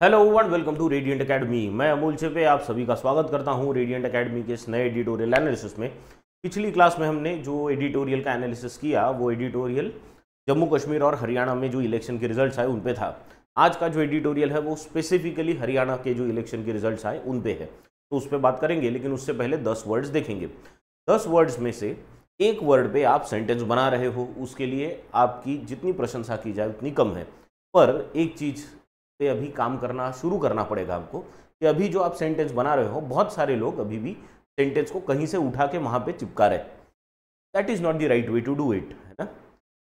Hello and welcome to Radiant Academy. मैं अमूल चिपे आप सभी का स्वागत करता हूं रेडिएंट एकेडमी के इस नए एडिटोरियल एनालिसिस में। पिछली क्लास में हमने जो एडिटोरियल का एनालिसिस किया वो एडिटोरियल जम्मू कश्मीर और हरियाणा में जो इलेक्शन के रिजल्ट्स आए उन पे था। आज का जो एडिटोरियल है वो स्पेसिफिकली हरियाणा के जो इलेक्शन के रिजल्ट्स आए उन पे है, तो उस पर बात करेंगे। लेकिन उससे पहले 10 वर्ड्स देखेंगे। 10 वर्ड्स में से एक वर्ड पे आप सेंटेंस बना रहे हो, उसके लिए आपकी जितनी प्रशंसा की जाए उतनी कम है। पर एक चीज़ पे अभी काम करना शुरू करना पड़ेगा आपको कि अभी जो आप सेंटेंस बना रहे हो, बहुत सारे लोग अभी भी सेंटेंस को कहीं से उठा के वहां पे चिपका रहे। That is not the right way to do it, है ना।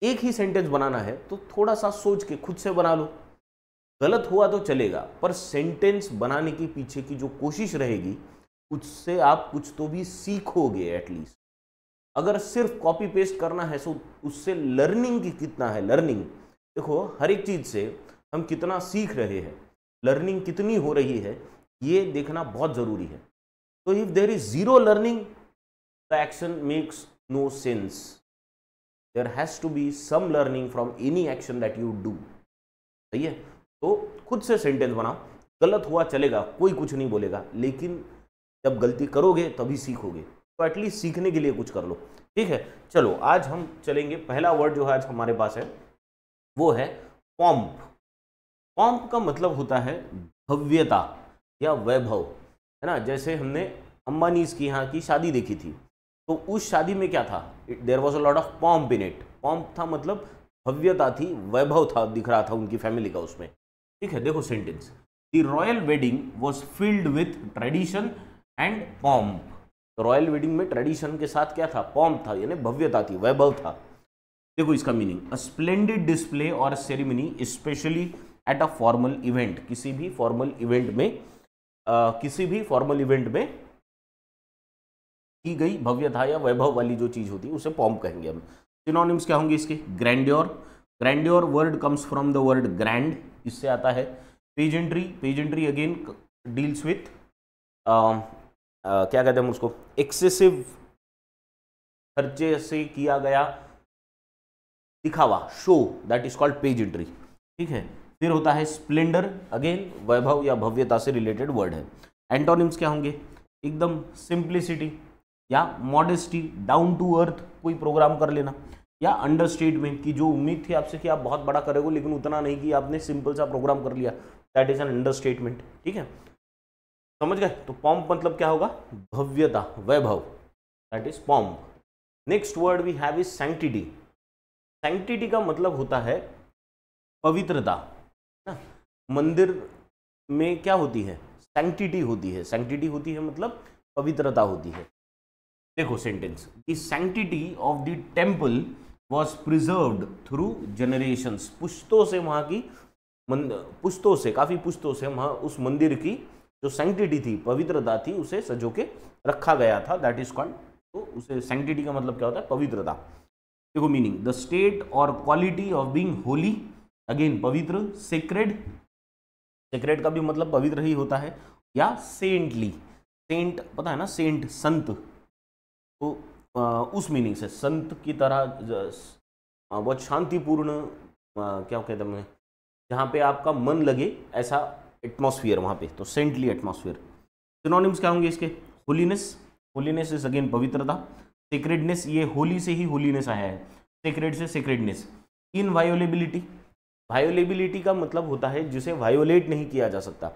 एक ही सेंटेंस बनाना है तो थोड़ा सा सोच के खुद से बना लो। गलत हुआ तो चलेगा, पर सेंटेंस बनाने के पीछे की जो कोशिश रहेगी उससे आप कुछ तो भी सीखोगे एटलीस्ट। अगर सिर्फ कॉपी पेस्ट करना है तो उससे लर्निंग की कितना है। लर्निंग देखो, हर एक चीज से हम कितना सीख रहे हैं, लर्निंग कितनी हो रही है, ये देखना बहुत जरूरी है। तो if there is zero learning the action makes no sense. There has to be some learning from any action that you do. सही है, तो खुद से सेंटेंस बनाओ। गलत हुआ चलेगा, कोई कुछ नहीं बोलेगा, लेकिन जब गलती करोगे तभी सीखोगे। तो एटलीस्ट सीखने के लिए कुछ कर लो, ठीक है। चलो आज हम चलेंगे। पहला वर्ड जो आज हमारे पास है वो है पॉम्प। पॉम्प का मतलब होता है भव्यता या वैभव, है ना। जैसे हमने अंबानीज की यहाँ की शादी देखी थी, तो उस शादी में क्या था, there was a lot of pomp in it. Pomp था मतलब भव्यता थी, वैभव था, दिख रहा था उनकी फैमिली का उसमें, ठीक है। देखो sentence, the royal wedding was filled with tradition and pomp. Royal wedding में ट्रेडिशन के साथ क्या था, पॉम्प था, यानी भव्यता थी, वैभव था। देखो इसका मीनिंग, अ स्प्लेंडेड डिस्प्ले और ceremony specially at a formal event. किसी भी फॉर्मल इवेंट में की गई भव्यता या वैभव वाली जो चीज होती है उसे पॉम्प कहेंगे हम। सिनोनिम्स क्या होंगे इसके, grandeur. Grandeur word comes from the word grand, इससे आता है। Pageantry, pageantry again deals with क्या कहते हैं हम उसको, एक्सेसिव खर्चे से किया गया दिखावा, show, that is called pageantry, ठीक है। फिर होता है स्प्लेंडर, अगेन वैभव या भव्यता से रिलेटेड वर्ड है। एंटोनिम्स क्या होंगे, एकदम सिंप्लिसिटी या मॉडेस्टी, डाउन टू अर्थ कोई प्रोग्राम कर लेना, या अंडरस्टेटमेंट की जो उम्मीद थी आपसे कि आप बहुत बड़ा करोगे लेकिन उतना नहीं कि आपने सिंपल सा प्रोग्राम कर लिया, दैट इज एन अंडरस्टेटमेंट, ठीक है। समझ गए। तो पॉम्प मतलब क्या होगा, भव्यता, वैभव, that is pomp. Next word we have is sanctity. Sanctity का मतलब होता है पवित्रता ना। मंदिर में क्या होती है, सैंक्टिटी होती है। सैंक्टिटी होती है मतलब पवित्रता होती है। देखो sentence, the sanctity of the temple was preserved through generations. पुश्तों से वहाँ की पुश्तों से, काफी पुश्तों से वहाँ उस मंदिर की जो सैंक्टिटी थी, पवित्रता थी, उसे सजो के रखा गया था, दैट इज कॉल्ड। तो उसे सैंक्टिटी का मतलब क्या होता है, पवित्रता। देखो मीनिंग, द स्टेट और quality of being Holi, again पवित्र, सेक्रेड, सेक्रेड का भी मतलब पवित्र ही होता है, या सेंटली। सेंट पता है ना, सेंट संत, तो उस मीनिंग से संत की तरह बहुत शांतिपूर्ण, क्या कहते हैं, जहाँ पे आपका मन लगे ऐसा एटमॉस्फियर वहाँ पे, तो सेंटली एटमॉस्फियर। सिनोनिम्स क्या होंगे इसके, होलीनेस, होलीनेस इज अगेन पवित्रता। सेक्रेडनेस, ये होली से ही होलीनेस आया है, सेक्रेड से सेक्रेडनेस। इनवायोलेबिलिटी, वायोलेबिलिटी का मतलब होता है जिसे वायोलेट नहीं किया जा सकता।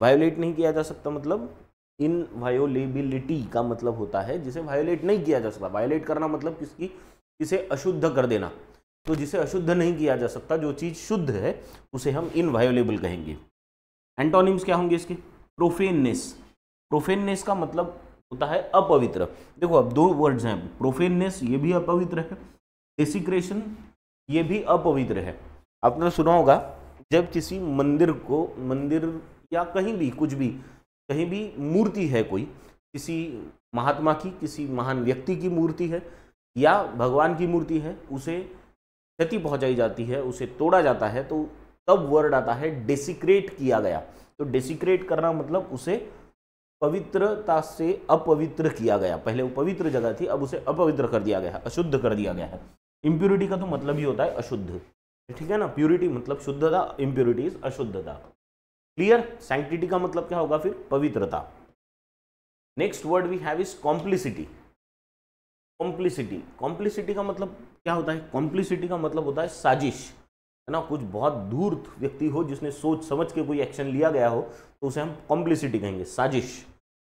वायोलेट नहीं किया जा सकता मतलब, इनवायोलेबिलिटी का मतलब होता है जिसे वायोलेट नहीं किया जा सकता। वायोलेट करना मतलब किसे अशुद्ध कर देना। तो जिसे अशुद्ध नहीं किया जा सकता, जो चीज़ शुद्ध है, उसे हम इनवायोलेबल कहेंगे। एंटोनिम्स क्या होंगे इसके, प्रोफेननेस। प्रोफेननेस का मतलब होता है अपवित्र। देखो अब दो वर्ड्स हैं, प्रोफेननेस ये भी अपवित्र है, डेसिक्रेशन ये भी अपवित्र है। आपने सुना होगा, जब किसी मंदिर को, मंदिर या कहीं भी कुछ भी, कहीं भी मूर्ति है कोई, किसी महात्मा की, किसी महान व्यक्ति की मूर्ति है या भगवान की मूर्ति है, उसे क्षति पहुंचाई जाती है, उसे तोड़ा जाता है, तो तब वर्ड आता है डेसिक्रेट किया गया। तो डेसिक्रेट करना मतलब उसे पवित्रता से अपवित्र किया गया। पहले वो पवित्र जगह थी, अब उसे अपवित्र कर दिया गया, अशुद्ध कर दिया गया है। इम्प्योरिटी का तो मतलब ही होता है अशुद्ध, ठीक है ना। प्यूरिटी मतलब शुद्धता, इम्प्योरिटी इज अशुद्धता। क्लियर? सैंक्टिटी का मतलब क्या होगा फिर? पवित्रता। Next word we have is complicity. Complicity का मतलब क्या होता है? कॉम्प्लिसिटी का मतलब होता है साजिश, है ना। कुछ बहुत धूर्त व्यक्ति हो जिसने सोच समझ के कोई एक्शन लिया गया हो तो उसे हम कॉम्प्लिसिटी कहेंगे, साजिश।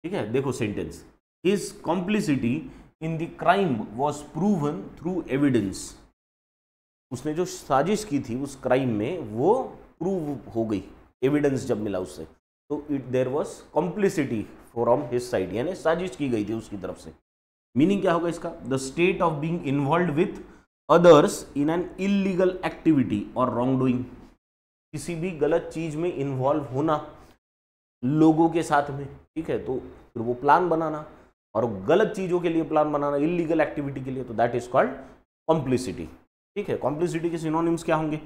ठीक है, देखो sentence, his complicity in the crime was proven through evidence. उसने जो साजिश की थी उस क्राइम में वो प्रूव हो गई, एविडेंस जब मिला उससे, तो there was complicity from his side, यानी साजिश की गई थी उसकी तरफ से। मीनिंग क्या होगा इसका? The state of being involve with others in an illegal activity और रॉन्ग डूइंग। किसी भी गलत चीज में इन्वॉल्व होना लोगों के साथ में, ठीक है, तो फिर वो प्लान बनाना और गलत चीजों के लिए प्लान बनाना, इलीगल एक्टिविटी के लिए, तो दैट इज कॉल्ड कॉम्प्लिसिटी। ठीक है, कॉम्प्लिसिटी के सिनोनिम्स क्या होंगे?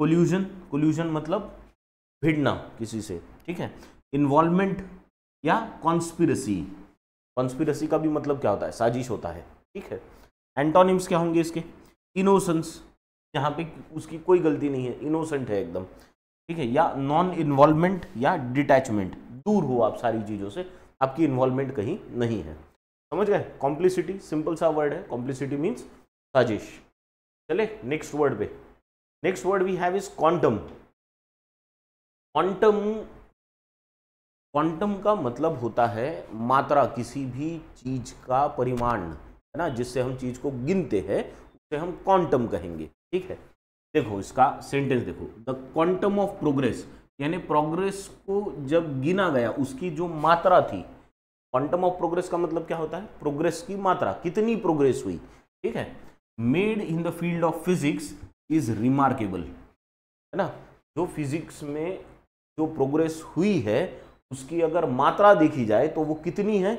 कोल्यूजन, कोल्यूजन मतलब भिड़ना किसी से, ठीक है। इन्वॉल्वमेंट या कॉन्स्पिरसी, कॉन्स्पिरसी का भी मतलब क्या होता है? साजिश होता है, ठीक है। एंटोनिम्स क्या होंगे इसके? इनोसेंस, जहाँ पे उसकी कोई गलती नहीं है, इनोसेंट है एकदम, ठीक है। या नॉन इन्वॉल्वमेंट या डिटैचमेंट, दूर हो आप सारी चीज़ों से, आपकी इन्वॉल्वमेंट कहीं नहीं है। समझ गए? कॉम्प्लिसिटी सिंपल सा वर्ड है, कॉम्प्लिसिटी मीन्स साजिश। चले नेक्स्ट वर्ड पे। Next word we have is quantum. Quantum, quantum का मतलब होता है मात्रा, किसी भी चीज का परिमाण, है ना, जिससे हम चीज को गिनते हैं उसे हम क्वांटम कहेंगे, ठीक है। देखो इसका सेंटेंस देखो, द क्वांटम ऑफ प्रोग्रेस, यानी प्रोग्रेस को जब गिना गया उसकी जो मात्रा थी। क्वांटम ऑफ प्रोग्रेस का मतलब क्या होता है? प्रोग्रेस की मात्रा, कितनी प्रोग्रेस हुई, ठीक है। Made in the field of physics is remarkable, है ना। जो फिजिक्स में जो प्रोग्रेस हुई है उसकी अगर मात्रा देखी जाए तो वो कितनी है?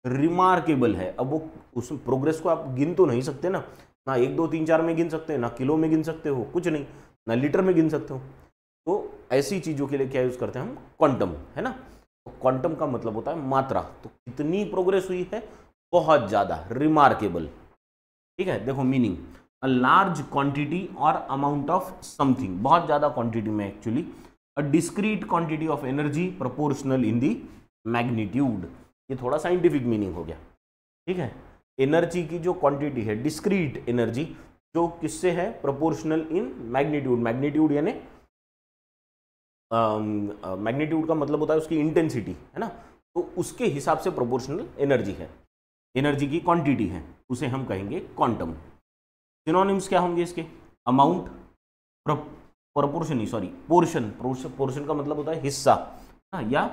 रिमार्केबल है। अब वो उस प्रोग्रेस को आप गिन तो नहीं सकते ना 1 2 3 4 में गिन सकते हैं, ना किलो में गिन सकते हो, कुछ नहीं, ना लीटर में गिन सकते हो। तो ऐसी चीजों के लिए क्या यूज करते हैं हम? क्वांटम, है ना। तो क्वांटम का मतलब होता है मात्रा, तो कितनी प्रोग्रेस हुई है? बहुत ज्यादा, रिमार्केबल, ठीक है। देखो मीनिंग, अ लार्ज क्वांटिटी और अमाउंट ऑफ समथिंग, बहुत ज्यादा क्वांटिटी में actually, a discrete quantity of energy proportional in the magnitude. ये थोड़ा साइंटिफिक मीनिंग हो गया, ठीक है। एनर्जी की जो क्वांटिटी है, डिस्क्रीट एनर्जी, जो किससे है? Proportional in magnitude. मैग्नीट्यूड यानी मैग्नीट्यूड का मतलब होता है उसकी इंटेंसिटी, है ना, तो उसके हिसाब से प्रोपोर्शनल एनर्जी है, एनर्जी की क्वांटिटी है, उसे हम कहेंगे क्वांटम। सिनोनिम्स क्या होंगे इसके? Amount, proportion, sorry portion, portion का मतलब होता है हिस्सा, या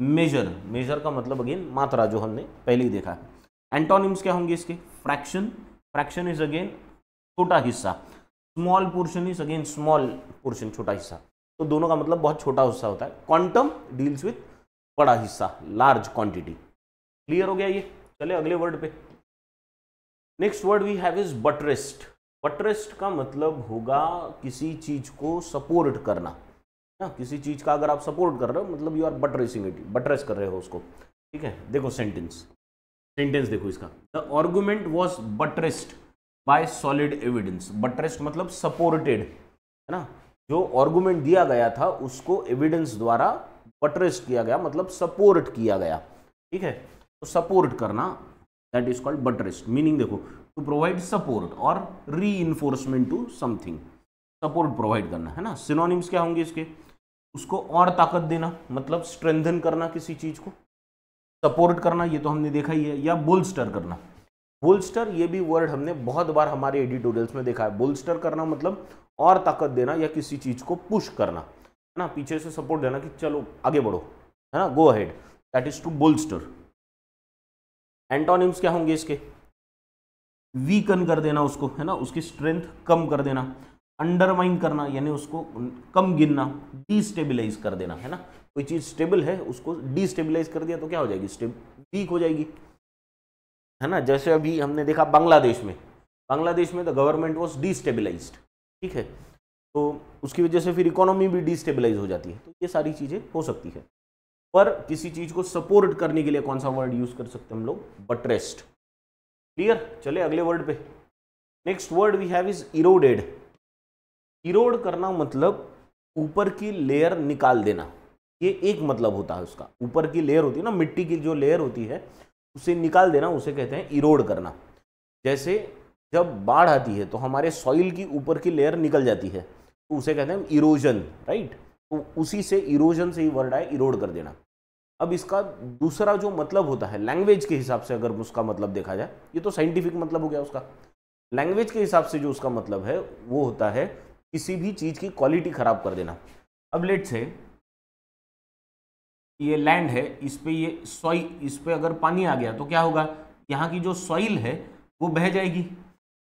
मेजर, मेजर का मतलब अगेन मात्रा, जो हमने पहले ही देखा है। एंटोनिम्स क्या होंगे इसके? फ्रैक्शन, फ्रैक्शन इज अगेन छोटा हिस्सा, small portion is again small portion, छोटा हिस्सा, तो दोनों का मतलब बहुत छोटा हिस्सा होता है। क्वांटम डील्स विथ बड़ा हिस्सा, लार्ज क्वांटिटी। क्लियर हो गया ये? चले अगले वर्ड पे। Next word we have is buttress. Buttress का मतलब होगा किसी चीज को सपोर्ट करना, ना, किसी चीज का अगर आप सपोर्ट कर रहे हो मतलब यू आर बटरेसिंग इट, बटरेस कर रहे हो उसको, ठीक है। देखो सेंटेंस, सेंटेंस देखो इसका, the argument was buttressed by solid evidence. Buttressed मतलब सपोर्टेड, है ना, जो आर्गुमेंट दिया गया था उसको एविडेंस द्वारा बटरेस्ड किया गया, मतलब सपोर्ट किया गया, ठीक है। तो सपोर्ट करना, that is called buttressed. Meaning देखो, टू प्रोवाइड सपोर्ट और reinforcement to something, support provide करना, है ना। सिनोनिम्स क्या होंगे इसके? उसको और ताकत देना, मतलब स्ट्रेंथन करना किसी चीज को, सपोर्ट करना ये तो हमने देखा ही है, या बोल्स्टर करना। बोल्स्टर ये भी वर्ड हमने बहुत बार हमारे एडिटोरियल्स में देखा है। बोल्स्टर करना मतलब और ताकत देना या किसी चीज को पुश करना, है ना, पीछे से सपोर्ट देना कि चलो आगे बढ़ो, है ना, go ahead, that is to bolster. Antonyms क्या होंगे इसके? वीकन कर देना उसको, है ना, उसकी स्ट्रेंथ कम कर देना, अंडरमाइन करना यानी उसको कम गिनना, डिस्टेबलाइज कर देना, है ना, कोई चीज स्टेबल है उसको डिस्टेबलाइज कर दिया तो क्या हो जाएगी? वीक हो जाएगी, है ना। जैसे अभी हमने देखा बांग्लादेश में, बांग्लादेश में द गवर्नमेंट वाज डिस्टेबलाइज्ड, ठीक है, तो उसकी वजह से फिर इकोनॉमी भी डिस्टेबलाइज हो जाती है। तो ये सारी चीजें हो सकती है, पर किसी चीज को सपोर्ट करने के लिए कौन सा वर्ड यूज कर सकते हैं हम लोग? बटरेस्ट। क्लियर? चले अगले वर्ड पे। Next word we have is eroded. Erode करना मतलब ऊपर की लेयर निकाल देना, ये एक मतलब होता है उसका। ऊपर की लेयर होती है ना, मिट्टी की जो लेयर होती है उसे निकाल देना, उसे कहते हैं इरोड करना। जैसे जब बाढ़ आती है तो हमारे सॉइल की ऊपर की लेयर निकल जाती है, तो उसे कहते हैं इरोजन, राइट। तो उसी से इरोजन से ही वर्ड आए, इरोड कर देना। अब इसका दूसरा जो मतलब होता है लैंग्वेज के हिसाब से, अगर उसका मतलब देखा जाए, ये तो साइंटिफिक मतलब हो गया उसका। लैंग्वेज के हिसाब से जो उसका मतलब है वो होता है किसी भी चीज की क्वालिटी खराब कर देना। अब लेट से ये लैंड है, इस पे ये सॉइल, इस पे अगर पानी आ गया तो क्या होगा, यहाँ की जो सॉइल है वो बह जाएगी।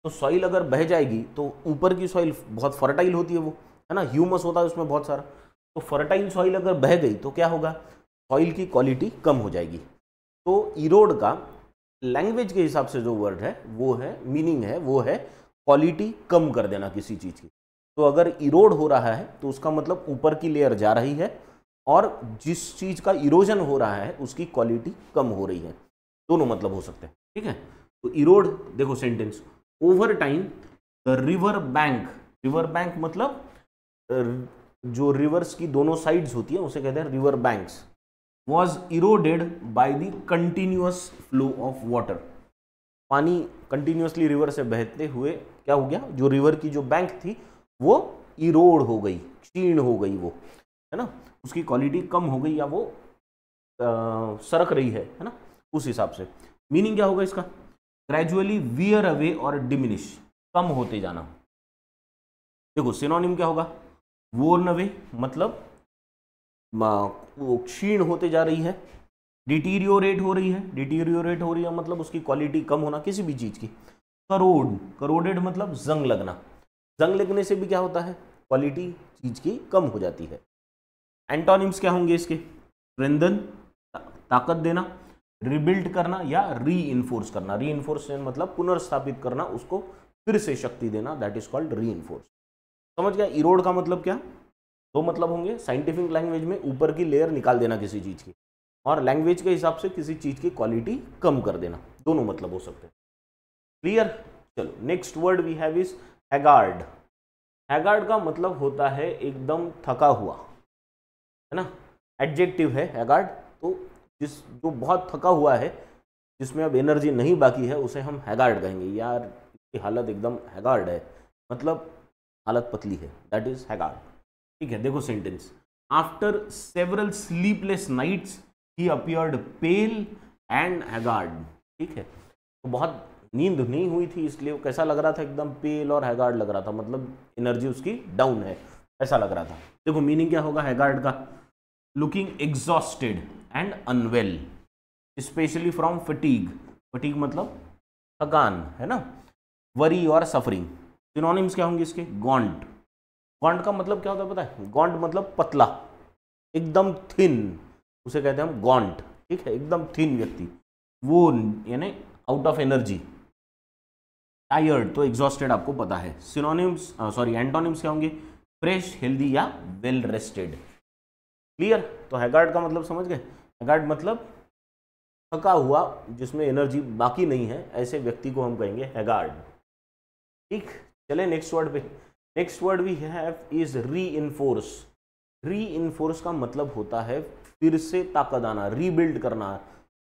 तो सॉइल अगर बह जाएगी तो ऊपर की सॉइल बहुत फर्टाइल होती है, वो है ना, ह्यूमस होता है उसमें बहुत सारा। तो फर्टाइल सॉइल अगर बह गई तो क्या होगा, सॉइल की क्वालिटी कम हो जाएगी। तो इरोड का लैंग्वेज के हिसाब से जो वर्ड है वो है, मीनिंग है वो है क्वालिटी कम कर देना किसी चीज की। तो अगर इरोड हो रहा है तो उसका मतलब ऊपर की लेयर जा रही है और जिस चीज का इरोजन हो रहा है उसकी क्वालिटी कम हो रही है। दोनों मतलब हो सकते हैं, ठीक है। तो इरोड, देखो sentence, over time the river bank, river bank मतलब जो रिवर्स की दोनों साइड्स होती है उसे कहते हैं river banks, was eroded by the continuous flow of water। पानी कंटिन्यूसली रिवर से बहते हुए क्या हो गया, जो रिवर की जो बैंक थी वो इरोड हो गई, क्षीण हो गई, वो है ना, उसकी क्वालिटी कम हो गई या वो सरक रही है ना, उस हिसाब से। मीनिंग क्या होगा इसका, ग्रेजुअली वियर अवे और डिमिनिश, कम होते जाना। देखो सिनोनिम क्या होगा, वोर्न अवे मतलब वो क्षीण होते जा रही है, डिटीरियोरेट हो रही है, डिटीरियोरेट हो रही है मतलब उसकी क्वालिटी कम होना किसी भी चीज की। करोड, करोडेड मतलब जंग लगना, जंग लगने से भी क्या होता है, क्वालिटी चीज की कम हो जाती है। एंटोनिम्स क्या होंगे इसके, स्ट्रेंथन ताकत देना, रिबिल्ड करना या री इन्फोर्स करना। री इन्फोर्स मतलब पुनर्स्थापित करना, उसको फिर से शक्ति देना, दैट इज कॉल्ड री इन्फोर्स। समझ गया, इरोड का मतलब क्या, दो मतलब होंगे। साइंटिफिक लैंग्वेज में ऊपर की लेयर निकाल देना किसी चीज की, और लैंग्वेज के हिसाब से किसी चीज की क्वालिटी कम कर देना, दोनों मतलब हो सकते हैं। क्लियर। चलो next word we have is haggard. Haggard का मतलब होता है एकदम थका हुआ, है ना, एडजेक्टिव है हैगार्ड। तो जो बहुत थका हुआ है, जिसमें अब एनर्जी नहीं बाकी है, उसे हम हैगार्ड कहेंगे। यार इसकी हालत एकदम हैगार्ड है, मतलब हालत पतली है, दैट इज हैगार्ड। ठीक है, देखो sentence, after several sleepless nights he appeared pale and haggard. ठीक है, तो बहुत नींद नहीं हुई थी इसलिए वो कैसा लग रहा था, एकदम पेल और हैगार्ड लग रहा था, मतलब एनर्जी उसकी डाउन है ऐसा लग रहा था। देखो मीनिंग क्या होगा हैगार्ड का, looking exhausted and unwell specially from fatigue. Fatigue मतलब थकान, है ना, वरी और सफरिंग। सिनोनिम्स क्या होंगे इसके, गॉन्ट। गॉन्ट का मतलब क्या होता है पता है, गॉन्ट मतलब पतला, एकदम थिन, उसे कहते हैं हम गॉन्ट। ठीक है, एकदम थिन व्यक्ति। वो यानी आउट ऑफ एनर्जी। टायर्ड तो एग्जॉस्टेड आपको पता है। सिनोनिम्स सॉरी एंटोनिम्स क्या होंगे, फ्रेश, हेल्दी या वेल रेस्टेड। क्लियर। तो हैगार्ड का मतलब समझ गए, हैगार्ड मतलब थका हुआ जिसमें एनर्जी बाकी नहीं है, ऐसे व्यक्ति को हम कहेंगे हैगार्ड। ठीक, चले नेक्स्ट वर्ड पे। Next word we have is reinforce. Reinforce का मतलब होता है फिर से ताकत आना, रीबिल्ड करना,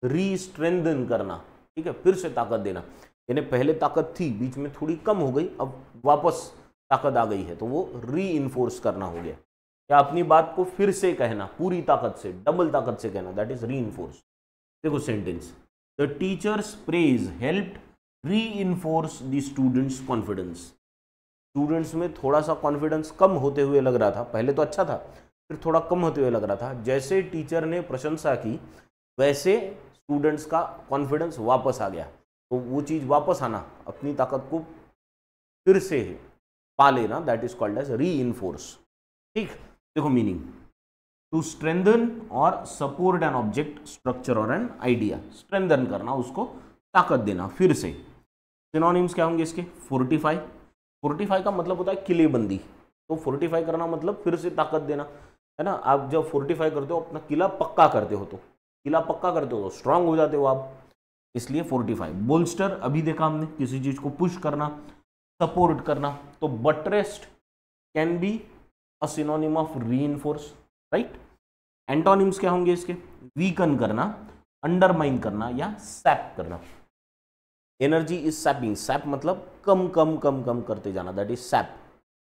री स्ट्रेंथन करना। ठीक है, फिर से ताकत देना, यानी पहले ताकत थी, बीच में थोड़ी कम हो गई, अब वापस ताकत आ गई है, तो वो री इन्फोर्स करना हो गया, या अपनी बात को फिर से कहना, पूरी ताकत से, डबल ताकत से कहना, दैट इज री इन्फोर्स। देखो sentence, the teachers praise helped reinforce the students confidence. Students में थोड़ा सा कॉन्फिडेंस कम होते हुए लग रहा था, पहले तो अच्छा था फिर थोड़ा कम होते हुए लग रहा था, जैसे टीचर ने प्रशंसा की वैसे स्टूडेंट्स का कॉन्फिडेंस वापस आ गया। तो वो चीज़ वापस आना, अपनी ताकत को फिर से पा लेना, दैट इज कॉल्ड एज री इन्फोर्स। ठीक, देखो मीनिंग, टू स्ट्रेंथन और सपोर्ट एन ऑब्जेक्ट, स्ट्रक्चर और एन आइडिया। स्ट्रेंथन करना, उसको ताकत देना फिर से। सिनोनिम्स क्या होंगे इसके, फोर्टिफाई। फोर्टिफाई का मतलब होता है किलेबंदी, तो फोर्टिफाई करना मतलब फिर से ताकत देना, है ना। आप जब फोर्टिफाई करते हो, अपना किला पक्का करते हो, तो किला पक्का करते हो तो स्ट्रांग हो जाते हो आप, इसलिए फोर्टिफाई। बोल्स्टर अभी देखा हमने, किसी चीज को पुश करना, सपोर्ट करना। तो buttress can be a synonym of reinforce, right. Antonyms क्या होंगे इसके? वीकन करना, अंडरमाइन करना या सैप करना। एनर्जी इज सैपिंग, सैप मतलब कम कम कम कम करते जाना, that is SAP,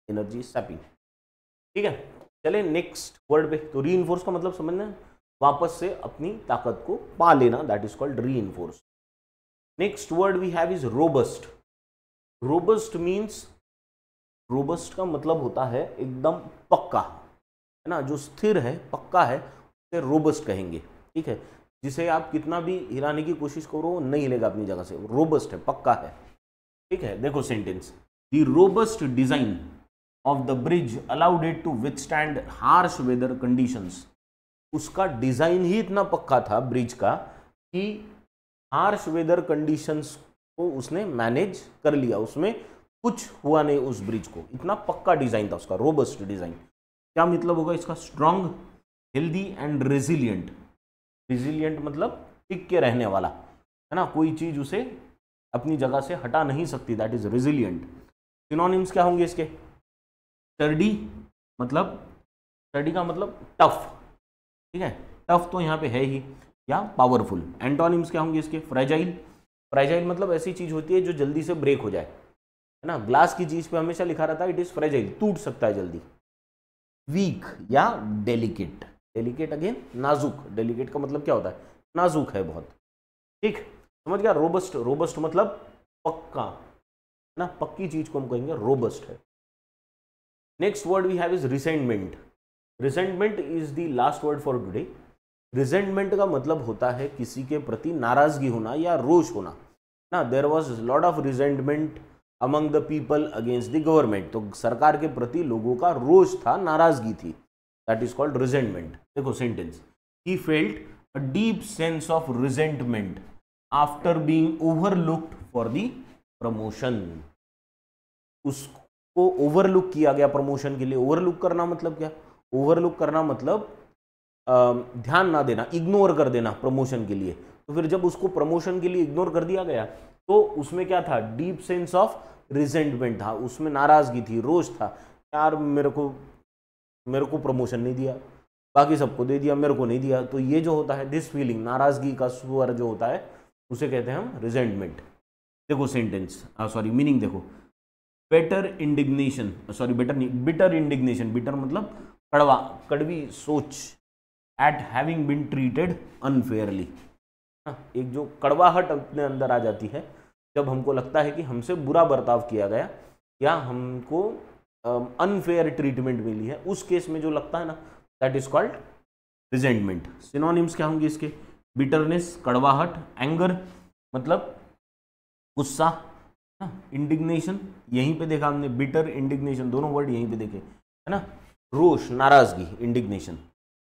energy sapping. ठीक है, चले नेक्स्ट वर्ड पे। तो रीइंफोर्स का मतलब समझना, वापस से अपनी ताकत को पा लेना, that is called reinforce. Next word we have is robust. Robust means, robust का मतलब होता है एकदम पक्का, है ना, जो स्थिर है, पक्का है, उसे रोबस्ट कहेंगे। ठीक है, जिसे आप कितना भी हिलाने की कोशिश करो नहीं हिलेगा अपनी जगह से, रोबस्ट है, पक्का है। ठीक है, देखो sentence, the robust design of the bridge allowed it to withstand harsh weather conditions. उसका डिजाइन ही इतना पक्का था ब्रिज का कि हार्श वेदर कंडीशंस को उसने मैनेज कर लिया, उसमें कुछ हुआ नहीं उस ब्रिज को, इतना पक्का डिजाइन था उसका, रोबस्ट डिजाइन। क्या मतलब होगा इसका? Strong, healthy and resilient. Resilient मतलब टिक के रहने वाला, है ना, कोई चीज उसे अपनी जगह से हटा नहीं सकती, दैट इज रेजिलियंट। सिनोनिम्स क्या होंगे इसके? स्टर्डी, मतलब स्टर्डी का मतलब टफ, ठीक है, टफ तो यहाँ पे है ही, या पावरफुल। एंटोनिम्स क्या होंगे इसके? फ्रेजाइल, फ्रेजाइल मतलब ऐसी चीज होती है जो जल्दी से ब्रेक हो जाए, है ना, ग्लास की चीज पे हमेशा लिखा रहता है इट इज फ्रेजाइल, टूट सकता है जल्दी। वीक या डेलिकेट, डेलिकेट अगेन नाजुक, डेलिकेट का मतलब क्या होता है? नाजुक है बहुत। ठीक, समझ गया? रोबस्ट, रोबस्ट मतलब पक्का, है ना, पक्की चीज को हम कहेंगे रोबस्ट है। Next word we have is resentment. Resentment is the last word for today. Resentment का मतलब होता है किसी के प्रति नाराजगी होना या रोष होना ना। There was lot of resentment among the people against the government, तो सरकार के प्रति लोगों का रोष था, नाराजगी थी, दैट इज कॉल्ड रिजेंटमेंट। देखो sentence, he felt a deep sense of resentment after being overlooked for the promotion. उसको ओवरलुक किया गया प्रमोशन के लिए। ओवरलुक करना मतलब क्या? ओवरलुक करना मतलब ध्यान ना देना, इग्नोर कर देना प्रमोशन के लिए। तो फिर जब उसको प्रमोशन के लिए इग्नोर कर दिया गया तो उसमें क्या था? डीप सेंस ऑफ रिजेंटमेंट था, उसमें नाराजगी थी, रोष था, यार मेरे को प्रमोशन नहीं दिया, बाकी सबको दे दिया, मेरे को नहीं दिया। तो ये जो होता है दिस फीलिंग, नाराजगी का स्वर जो होता है उसे कहते हैं हम रिजेंटमेंट। देखो सेंटेंस, सॉरी मीनिंग देखो, बेटर इंडिग्नेशन, सॉरी बेटर नहीं, बिटर इंडिग्नेशन, बिटर मतलब कड़वा, कड़वी सोच, at having been treated unfairly. एक जो कड़वाहट अपने अंदर आ जाती है जब हमको लगता है कि हमसे बुरा बर्ताव किया गया या हमको अनफेयर ट्रीटमेंट मिली है, उस केस में जो लगता है ना, that is called resentment. Synonyms क्या होंगे इसके? बिटरनेस, कड़वाहट, एंगर मतलब गुस्सा, इंडिग्नेशन यहीं पे देखा हमने, बिटर इंडिग्नेशन दोनों वर्ड यहीं पे देखे, है ना, रोष, नाराजगी, इंडिग्नेशन।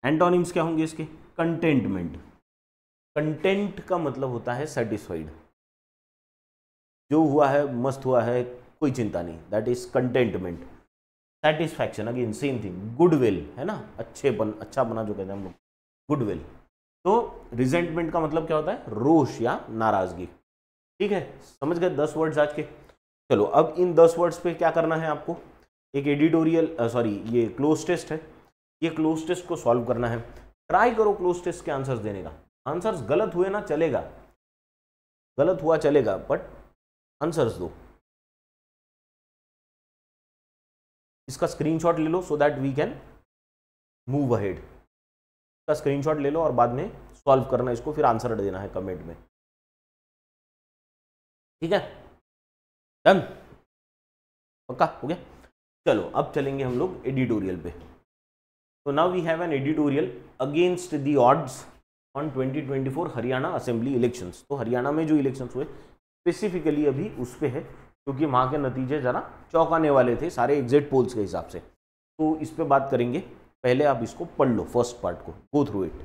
एंटोनिम्स क्या होंगे इसके? कंटेंटमेंट। कंटेंट का मतलब होता है सेटिस्फाइड, जो हुआ है मस्त हुआ है, कोई चिंता नहीं, that is contentment. Satisfaction again same thing, goodwill, है ना, अच्छेपन, अच्छा बना जो कहते हैं हम लोग, गुडविल। तो रिजेंटमेंट का मतलब क्या होता है? रोष या नाराजगी। ठीक है, समझ गए 10 वर्ड्स आज के। चलो अब इन 10 वर्ड्स पे क्या करना है आपको? एक एडिटोरियल, सॉरी ये क्लोज टेस्ट है, ये क्लोज टेस्ट को सॉल्व करना है। ट्राई करो क्लोज टेस्ट के आंसर्स देने का। आंसर्स गलत हुए ना चलेगा, गलत हुआ चलेगा, बट आंसर्स दो। इसका स्क्रीनशॉट ले लो so that we can move ahead. इसका स्क्रीनशॉट ले लो और बाद में सॉल्व करना इसको, फिर आंसर देना है कमेंट में। ठीक है, डन, पक्का हो गया। चलो अब चलेंगे हम लोग एडिटोरियल पे। तो now we have an editorial against the odds on 2024 Haryana assembly elections. तो हरियाणा में जो इलेक्शंस हुए स्पेसिफिकली अभी उस पे है, क्योंकि वहाँ के नतीजे ज़रा चौंकाने वाले थे सारे एग्जिट पोल्स के हिसाब से। तो इस पे बात करेंगे, पहले आप इसको पढ़ लो, फर्स्ट पार्ट को, गो थ्रू इट।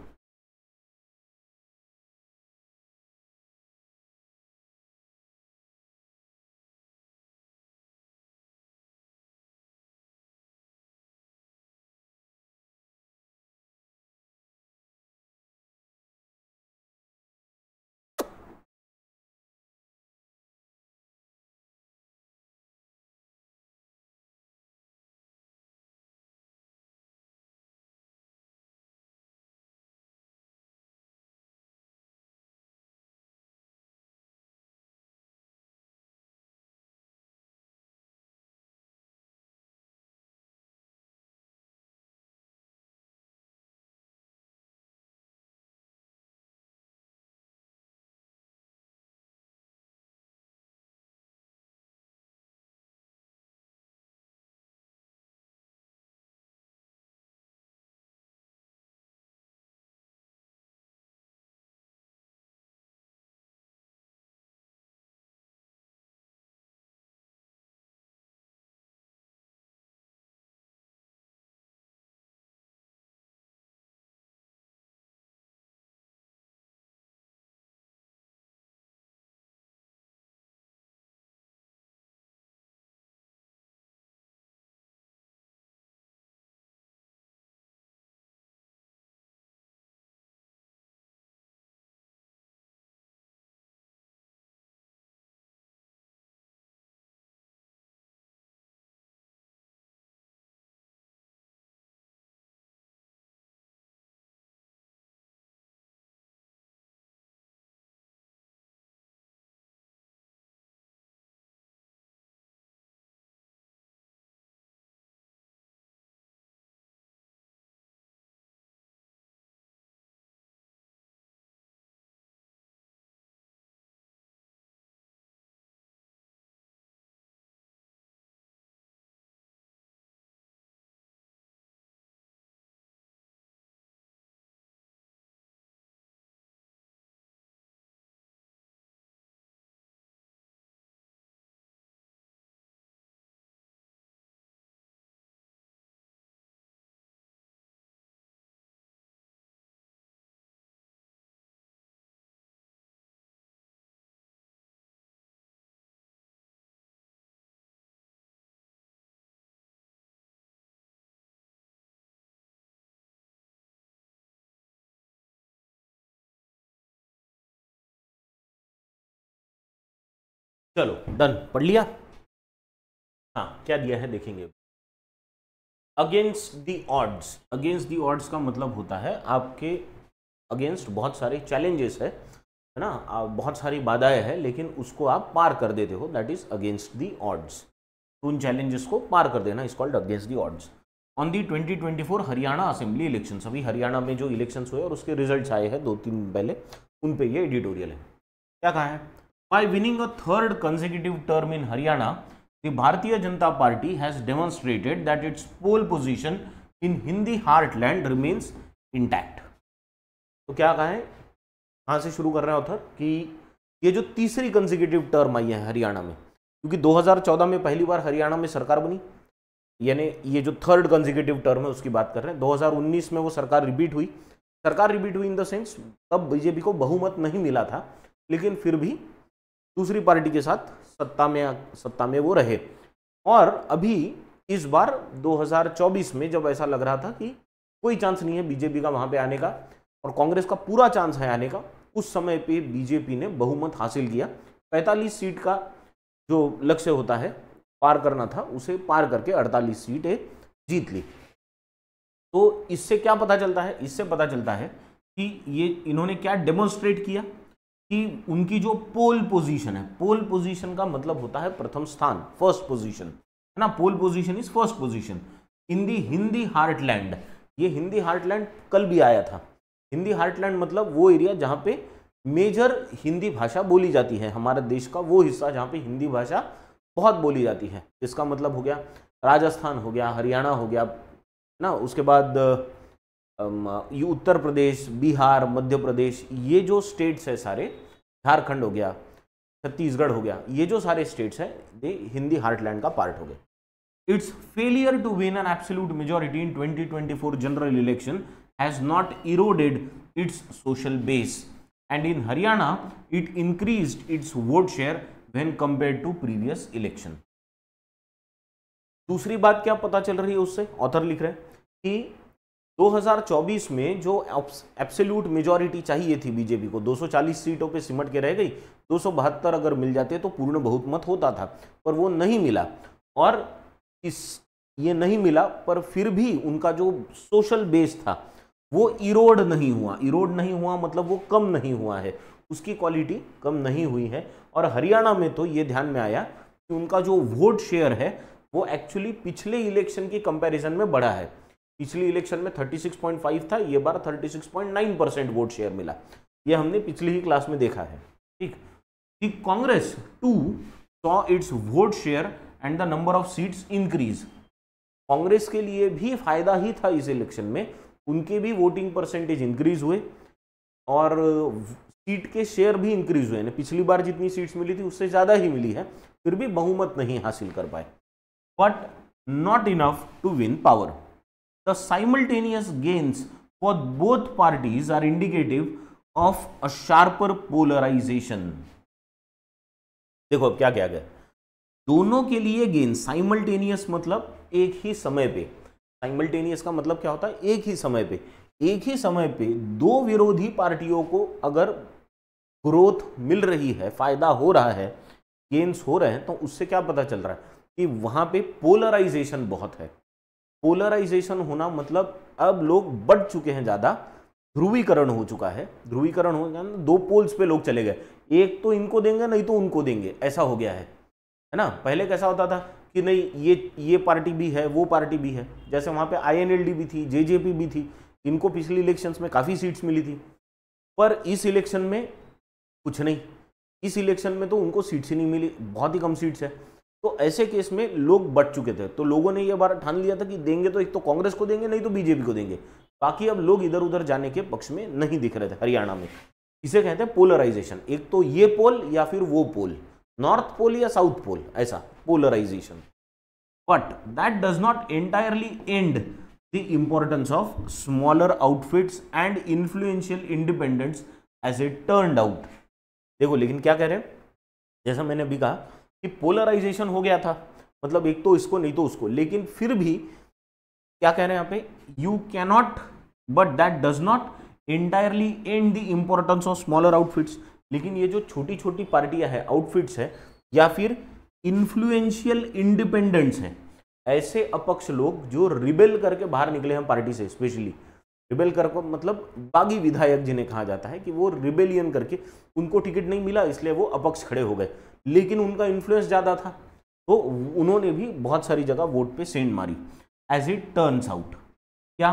चलो डन, पढ़ लिया। हाँ, क्या दिया है देखेंगे। Against the odds, against the odds का मतलब होता है आपके अगेंस्ट बहुत सारे चैलेंजेस है ना, बहुत सारी बाधाएं हैं, लेकिन उसको आप पार कर देते हो, that is against the odds. तो उन चैलेंजेस को पार कर देना is called against the odds. On the 2024 Haryana assembly election, अभी हरियाणा में जो इलेक्शंस हुए और उसके रिजल्ट्स आए हैं 2-3 पहले, उन पे ये एडिटोरियल है। क्या कहा है? By winning a third consecutive term in Haryana, the Bharatiya Janata Party has demonstrated that its pole position in Hindi heartland remains intact. तो क्या कहा है, कहाँ से शुरू कर रहे हैं ऑथर कि ये जो तीसरी कंसेक्यूटिव टर्म आई है हरियाणा में, क्योंकि 2014 में पहली बार हरियाणा में सरकार बनी, यानी ये जो थर्ड कंसेक्यूटिव टर्म है उसकी बात कर रहे हैं। 2019 में वो सरकार रिपीट हुई इन द सेंस तब बीजेपी को बहुमत नहीं मिला था, लेकिन फिर भी दूसरी पार्टी के साथ सत्ता में वो रहे। और अभी इस बार 2024 में जब ऐसा लग रहा था कि कोई चांस नहीं है बीजेपी का वहां पे आने का और कांग्रेस का पूरा चांस है आने का, उस समय पे बीजेपी ने बहुमत हासिल किया। 45 सीट का जो लक्ष्य होता है पार करना था, उसे पार करके 48 सीटें जीत ली। तो इससे क्या पता चलता है? इससे पता चलता है कि ये इन्होंने क्या डेमोन्स्ट्रेट किया कि उनकी जो पोल पोजीशन है, पोल पोजीशन का मतलब होता है प्रथम स्थान, फर्स्ट पोजीशन है ना, pole position is first position in the Hindi heartland. ये हिंदी हार्टलैंड कल भी आया था। हिंदी हार्टलैंड मतलब वो एरिया जहां पे मेजर हिंदी भाषा बोली जाती है, हमारे देश का वो हिस्सा जहां पे हिंदी भाषा बहुत बोली जाती है। इसका मतलब हो गया राजस्थान हो गया, हरियाणा हो गया ना, उसके बाद ये उत्तर प्रदेश, बिहार, मध्य प्रदेश, ये जो स्टेट्स है सारे, झारखंड हो गया, छत्तीसगढ़ हो गया, ये जो सारे स्टेट्स हैं ये हिंदी हार्टलैंड का पार्ट हो गए। Its failure to win an absolute majority in 2024 general election has not eroded its social base and in Haryana it increased its vote share when compared to previous election. दूसरी बात क्या पता चल रही है उससे, ऑथर लिख रहे हैं कि 2024 में जो एब्सोल्यूट मेजॉरिटी चाहिए थी बीजेपी को, 240 सीटों पे सिमट के रह गई, 272 अगर मिल जाते तो पूर्ण बहुमत होता था, पर वो नहीं मिला। और ये नहीं मिला, पर फिर भी उनका जो सोशल बेस था वो इरोड नहीं हुआ मतलब वो कम नहीं हुआ है, उसकी क्वालिटी कम नहीं हुई है। और हरियाणा में तो ये ध्यान में आया कि उनका जो वोट शेयर है वो एक्चुअली पिछले इलेक्शन की कंपैरिजन में बढ़ा है। पिछले इलेक्शन में 36.5 था, ये बार 36.9% वोट शेयर मिला। ये हमने पिछली ही क्लास में देखा है। ठीक, Congress too saw its vote share and the number of seats increase. Congress के लिए भी फायदा ही था इस इलेक्शन में, उनके भी वोटिंग परसेंटेज इंक्रीज हुए और सीट के शेयर भी इंक्रीज हुए। पिछली बार जितनी सीट्स मिली थी उससे ज्यादा ही मिली है, फिर भी बहुमत नहीं हासिल कर पाए। But not enough to win power. The simultaneous gains for both parties are indicative of a sharper polarisation. देखो अब क्या किया गया, दोनों के लिए गेन, साइमल्टेनियस मतलब एक ही समय पे, साइमल्टेनियस का मतलब क्या होता है, एक ही समय पे दो विरोधी पार्टियों को अगर ग्रोथ मिल रही है, फायदा हो रहा है, गेन्स हो रहे हैं, तो उससे क्या पता चल रहा है कि वहां पे पोलराइजेशन बहुत है। पोलराइजेशन होना मतलब अब लोग बढ़ चुके हैं ज्यादा, ध्रुवीकरण हो चुका है। ध्रुवीकरण हो गया, दो पोल्स पे लोग चले गए, एक तो इनको देंगे नहीं तो उनको देंगे, ऐसा हो गया है ना। पहले कैसा होता था कि नहीं ये पार्टी भी है, वो पार्टी भी है, जैसे वहां पे INLD भी थी, JJP भी थी, इनको पिछली इलेक्शंस में काफी सीट्स मिली थी, पर इस इलेक्शन में कुछ नहीं, इस इलेक्शन में तो उनको सीट्स ही नहीं मिली, बहुत ही कम सीट्स है। तो ऐसे केस में लोग बढ़ चुके थे, तो लोगों ने ये बार ठान लिया था कि देंगे तो एक तो कांग्रेस को देंगे, नहीं तो बीजेपी को देंगे। बाकी अब लोग इधर उधर जाने के पक्ष में नहीं दिख रहे थे हरियाणा में। इसे कहते हैं पोलराइजेशन, एक तो ये पोल या फिर वो पोल, नॉर्थ पोल या साउथ पोल, ऐसा polarisation. But that does not entirely end the importance of smaller outfits and influential independents as it turned out. देखो लेकिन क्या कह रहे हैं, जैसा मैंने अभी कहा कि पोलराइजेशन हो गया था, मतलब एक तो इसको नहीं तो उसको, लेकिन फिर भी क्या कह रहे हैं यहाँ पे, you cannot, but that does not entirely end the importance of smaller outfits. लेकिन ये जो छोटी छोटी पार्टियां हैं, आउटफिट्स है, या फिर इन्फ्लुएंशियल इंडिपेंडेंट्स हैं, ऐसे अपक्ष लोग जो रिबेल करके बाहर निकले हैं पार्टी से, स्पेशली रिबेल करके मतलब बागी विधायक जिन्हें कहा जाता है कि वो रिबेलियन करके उनको टिकट नहीं मिला इसलिए वो अपक्ष खड़े हो गए, लेकिन उनका इन्फ्लुएंस ज़्यादा था तो उन्होंने भी बहुत सारी जगह वोट पे सेंड मारी। एज इट टर्न्स आउट क्या,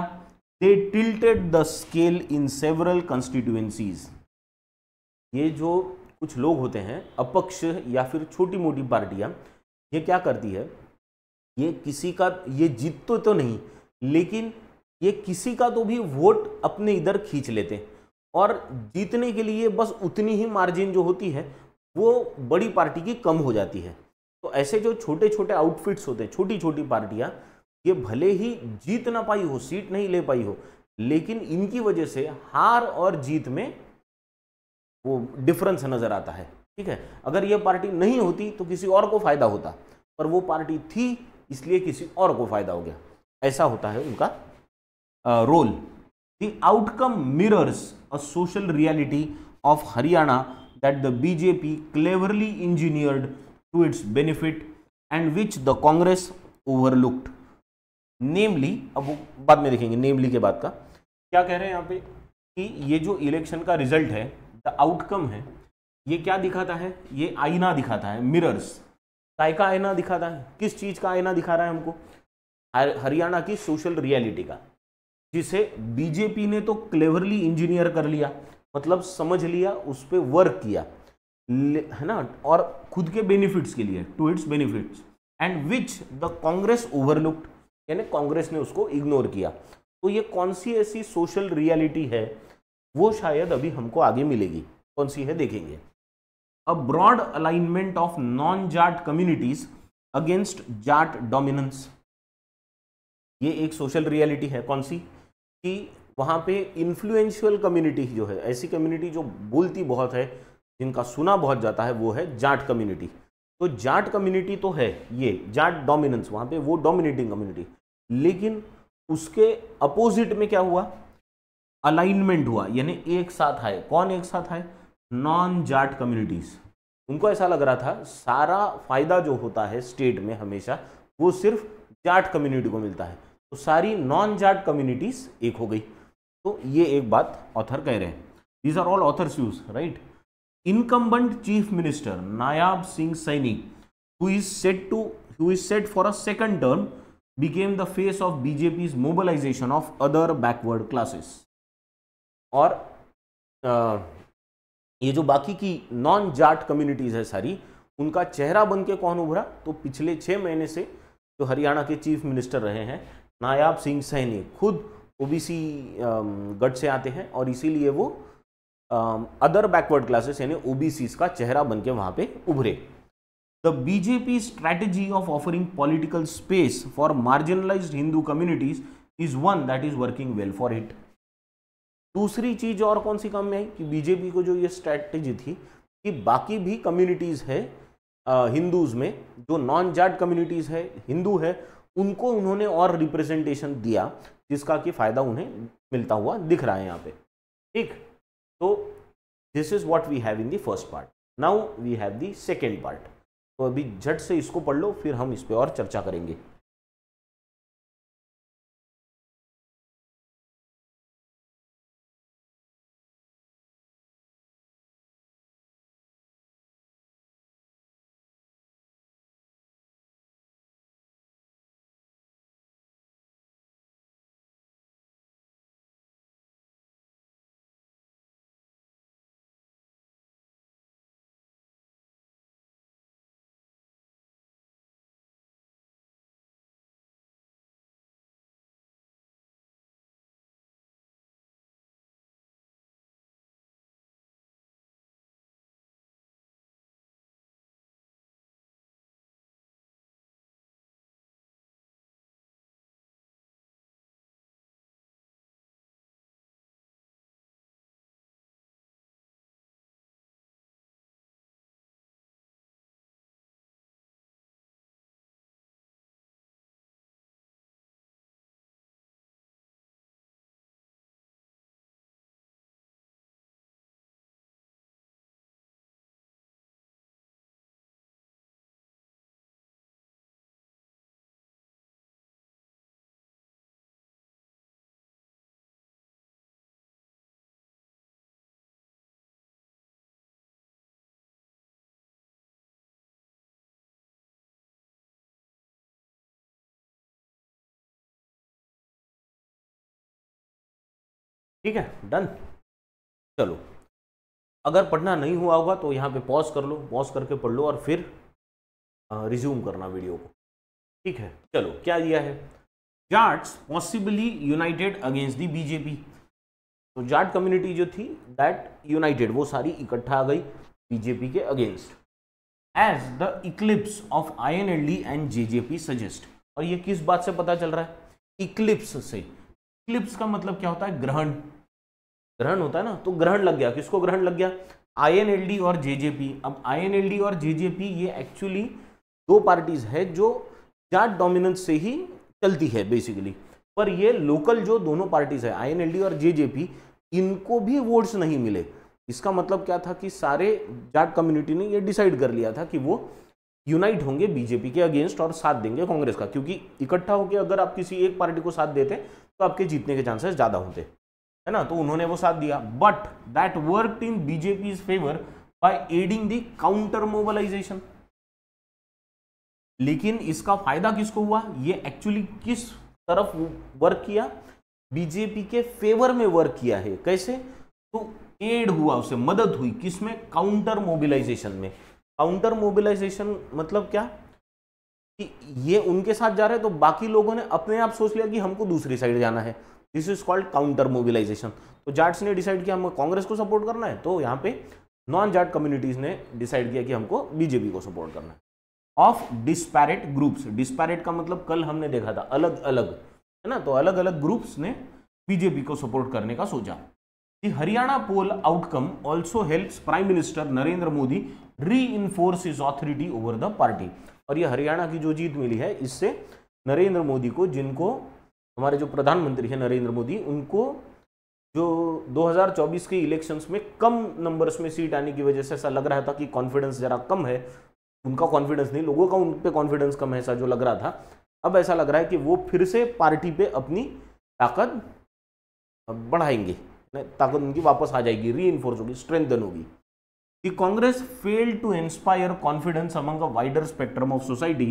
they tilted the scale in several constituencies. ये जो कुछ लोग होते हैं अपक्ष या फिर छोटी मोटी पार्टियां, ये क्या करती है, ये किसी का ये जीत तो नहीं, लेकिन ये किसी का तो भी वोट अपने इधर खींच लेते हैं और जीतने के लिए बस उतनी ही मार्जिन जो होती है वो बड़ी पार्टी की कम हो जाती है। तो ऐसे जो छोटे छोटे आउटफिट्स होते हैं, छोटी छोटी पार्टियां, ये भले ही जीत ना पाई हो, सीट नहीं ले पाई हो, लेकिन इनकी वजह से हार और जीत में वो डिफरेंस नजर आता है। ठीक है, अगर ये पार्टी नहीं होती तो किसी और को फायदा होता, पर वो पार्टी थी इसलिए किसी और को फायदा हो गया, ऐसा होता है उनका role. The outcome mirrors a social reality of Haryana that the BJP cleverly engineered to its benefit and which the Congress overlooked. Namely, अब वो बाद में देखेंगे नेमली के बाद का क्या कह रहे हैं यहाँ पे, कि ये जो इलेक्शन का रिजल्ट है, द आउटकम है, ये क्या दिखाता है, ये आईना दिखाता है, मिरर्स, काय का आईना दिखाता है, किस चीज का आईना दिखा रहा है हमको, हरियाणा की सोशल रियलिटी का, जिसे बीजेपी ने तो क्लेवरली इंजीनियर कर लिया, मतलब समझ लिया, उस पर वर्क किया है ना, और खुद के बेनिफिट्स के लिए, to its benefits, and which the Congress overlooked, यानी कांग्रेस ने उसको इग्नोर किया। तो ये कौन सी ऐसी सोशल रियलिटी है, वो शायद अभी हमको आगे मिलेगी, कौन सी है देखेंगे। A broad alignment of non Jat communities against Jat dominance, ये एक सोशल रियलिटी है, कौन सी, कि वहाँ पे इन्फ्लुएंशियल कम्युनिटी जो है, ऐसी कम्युनिटी जो बोलती बहुत है, जिनका सुना बहुत जाता है, वो है जाट कम्युनिटी। तो जाट कम्युनिटी तो है, ये जाट डोमिनेंस, वहाँ पे वो डोमिनेटिंग कम्युनिटी, लेकिन उसके अपोजिट में क्या हुआ, अलाइनमेंट हुआ, यानी एक साथ आए, कौन एक साथ आए, नॉन जाट कम्युनिटीज। उनको ऐसा लग रहा था सारा फायदा जो होता है स्टेट में हमेशा वो सिर्फ जाट कम्युनिटी को मिलता है, तो सारी नॉन जाट कम्युनिटीज एक हो गई। तो ये एक बात ऑथर कह रहे हैं, these are all authors use, right. Incumbent chief minister Nayab Singh Saini, who is set for a second term, became the face of BJP's mobilization of other backward classes। और ये जो बाकी की नॉन जाट कम्युनिटीज है सारी, उनका चेहरा बन के कौन उभरा, तो पिछले 6 महीने से जो हरियाणा के चीफ मिनिस्टर रहे हैं नायाब सिंह सैनी, खुद ओबीसी गट से आते हैं और इसीलिए वो अदर बैकवर्ड क्लासेस यानी ओबीसी का चेहरा बन के वहां पे उभरे। The BJP strategy of offering political space for marginalised Hindu communities is one that is working well for it. दूसरी चीज और कौन सी काम में आई कि बीजेपी को जो ये स्ट्रैटेजी थी कि बाकी भी कम्युनिटीज है हिंदूज में, जो नॉन जाट कम्युनिटीज है, हिंदू है, उनको उन्होंने और रिप्रेजेंटेशन दिया, जिसका कि फायदा उन्हें मिलता हुआ दिख रहा है यहाँ पे। ठीक, तो this is what we have in the first part. Now we have the second part. तो अभी झट से इसको पढ़ लो, फिर हम इस पे और चर्चा करेंगे। ठीक है, डन। चलो, अगर पढ़ना नहीं हुआ होगा तो यहाँ पे पॉज कर लो, पॉज करके पढ़ लो और फिर रिज्यूम करना वीडियो को। ठीक है, चलो क्या दिया है, Jats possibly United against the BJP. तो जाट कम्युनिटी जो थी दैट यूनाइटेड, वो सारी इकट्ठा आ गई बीजेपी के against, as the eclipse of INLD and JJP suggest. और ये किस बात से पता चल रहा है, इक्लिप्स से। इक्लिप्स का मतलब क्या होता है, ग्रहण, ग्रहण होता है ना, तो ग्रहण लग गया, किसको ग्रहण लग गया, INLD और JJP। अब INLD और JJP ये एक्चुअली दो पार्टीज है जो जाट डोमिनेंस से ही चलती है बेसिकली, पर ये लोकल जो दोनों पार्टीज है INLD और JJP, इनको भी वोट्स नहीं मिले। इसका मतलब क्या था कि सारे जाट कम्युनिटी ने ये डिसाइड कर लिया था कि वो यूनाइट होंगे बीजेपी के अगेंस्ट और साथ देंगे कांग्रेस का, क्योंकि इकट्ठा होकर अगर आप किसी एक पार्टी को साथ देते तो आपके जीतने के चांसेस ज्यादा होते, है ना। तो उन्होंने वो साथ दिया, but that worked in BJP favour by adding the counter mobilisation. लेकिन इसका फायदा किसको हुआ, ये एक्चुअली किस तरफ वर्क किया, बीजेपी के फेवर में वर्क किया है। कैसे, तो एड हुआ, उसे मदद हुई, किसमें, काउंटर मोबिलाइजेशन में। काउंटर मोबिलाइजेशन मतलब क्या कि ये उनके साथ जा रहे हैं तो बाकी लोगों ने अपने आप सोच लिया कि हमको दूसरी साइड जाना है, this is called counter mobilisation. तो जाट्स ने डिसाइड किया हमको कांग्रेस को सपोर्ट करना है, तो यहाँ पे नॉन जाट कम्युनिटीज ने डिसाइड किया कि हमको बीजेपी को सपोर्ट करना है। ऑफ डिस्पैरेट ग्रुप्स, डिस्पैरेट का मतलब कल हमने देखा था अलग अलग, है ना, तो अलग अलग ग्रुप्स ने बीजेपी को सपोर्ट करने का सोचा। The Haryana poll outcome also helps prime minister Narendra Modi reinforce his authority over the party। और ये हरियाणा की जो जीत मिली है, इससे नरेंद्र मोदी को, जिनको हमारे जो प्रधानमंत्री है नरेंद्र मोदी, उनको जो 2024 के इलेक्शंस में कम नंबर्स में सीट आने की वजह से ऐसा लग रहा था कि कॉन्फिडेंस जरा कम है, उनका कॉन्फिडेंस नहीं, लोगों का उन पे कॉन्फिडेंस कम है, ऐसा जो लग रहा था, अब ऐसा लग रहा है कि वो फिर से पार्टी पे अपनी ताकत बढ़ाएंगे, ताकत उनकी वापस आ जाएगी, रीइंफोर्स होगी, स्ट्रेंथन होगी। The Congress failed to inspire confidence among a wider spectrum of society